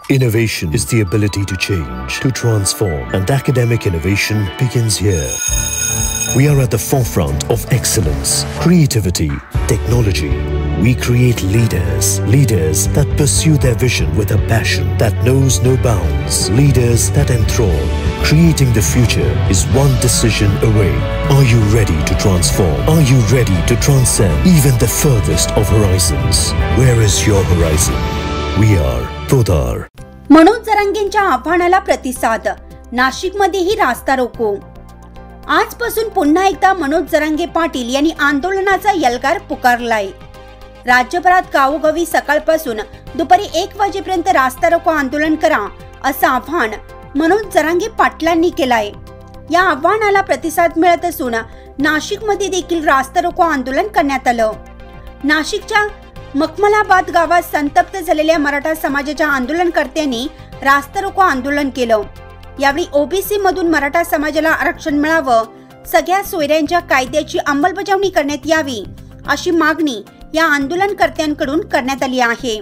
Innovation is the ability to change, to transform, and academic innovation begins here. We are at the forefront of excellence, creativity, technology. We create leaders that pursue their vision with a passion that knows no bounds, leaders that enthrall. Creating the future is one decision away. Are you ready to transform? Are you ready to transcend even the furthest of horizons? Where is your horizon? We are Podar. Manoj जरांगेंच्या आव्हानाला प्रतिसाद, नाशिकमध्येही रास्ता रोको. आजपासून पुन्हा एकदा मनोज जरांगे पाटील यांनी आंदोलनाचा यलगार पुकारलाय. राज्यभरात गावोगावी सकाळपासून दुपारी 1 वाजेपर्यंत रास्ता रोको आंदोलन करा असं आव्हान मनोज जरांगे पाटलांनी केलाय. या आव्हानाला प्रतिसाद मिळत असून नाशिकमध्ये देखील रास्ता रोको आंदोलन करण्यात आलं. नाशिकच्या मखमलाबाद गावात संतप्त झालेल्या मराठा समाजाच्या आंदोलनकर्त्यांनी रास्ता रोको आंदोलन केलं. यावेळी ओबीसी मधून मराठा समाजाला आरक्षण मिळावं, सगळ्या सोयऱ्यांच्या कायद्याची अंमलबजावणी करण्यात यावी अशी मागणी या आंदोलनकर्त्यांकडून करण्यात आली आहे.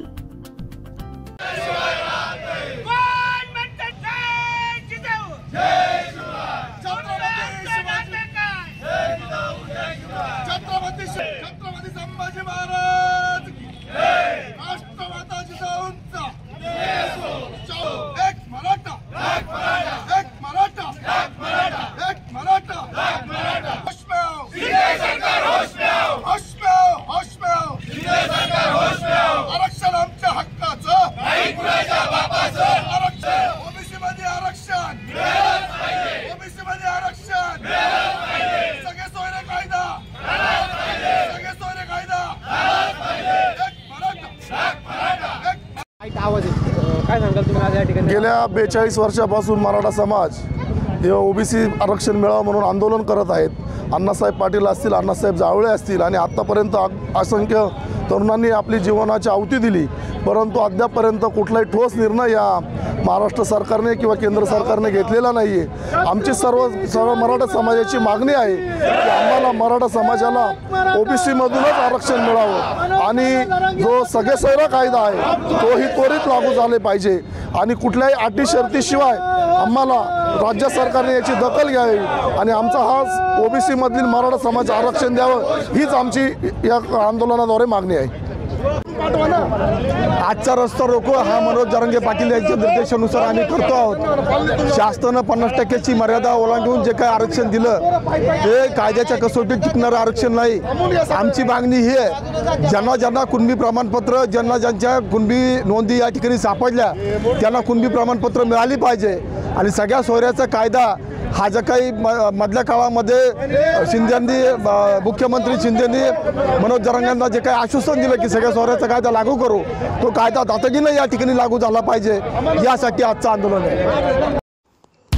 गेल्या 42 वर्षापासून मराठा समाज हे ओबीसी आरक्षण मिळावं म्हणून आंदोलन करत आहेत. अण्णासाहेब पाटील असतील, अण्णासाहेब जावळे असतील आणि आतापर्यंत असंख्य तरुणांनी आपली जीवनाची आहुती दिली, परंतु अद्यापपर्यंत कुठलाही ठोस निर्णय या महाराष्ट्र सरकारने किंवा केंद्र सरकारने घेतलेला नाही आहे. आमची सर्व मराठा समाजाची मागणी आहे की आम्हाला मराठा समाजाला ओबीसीमधूनच आरक्षण मिळावं आणि जो सगळे सोयरा कायदा आहे तोही त्वरित लागू झाले पाहिजे आणि कुठल्याही अटी शर्तीशिवाय आम्हाला राज्य सरकारने याची दखल घ्यावी आणि आमचा हा ओबीसीमधील मराठा समाज आरक्षण द्यावं हीच आमची या आंदोलनाद्वारे मागणी आहे. आजचा रस्ता रोको हा मनोज जरांगे पाटील यांच्या निर्देशानुसार आम्ही करतो आहोत. शासनानं 50% मर्यादा ओलांडून जे काही आरक्षण दिलं ते कायद्याच्या कसोटीत टिकणारं आरक्षण नाही. आमची मागणी ही आहे, ज्यांना कुणबी प्रमाणपत्र, ज्यांच्या कुणबी नोंदी या ठिकाणी सापडल्या त्यांना कुणबी प्रमाणपत्र मिळाली पाहिजे आणि सगळ्या सोयऱ्याचा कायदा हा जो काही मधल्या काळामध्ये शिंदेंनी, मुख्यमंत्री शिंदेंनी मनोज जरांगेंना जे काही आश्वासन दिलं की सगळ्या सोयऱ्याचा कायदा लागू करू, तो कायदा तातडीने या ठिकाणी लागू झाला पाहिजे, यासाठी आजचं आंदोलन आहे.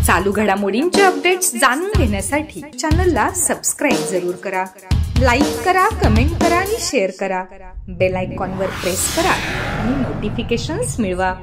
चालू घडामोडींचे अपडेट्स जाणून घेण्यासाठी चॅनलला सबस्क्राइब जरूर करा, लाईक करा, कमेंट करा आणि शेअर करा. बेल आयकॉनवर प्रेस करा आणि नोटिफिकेशन्स मिळवा.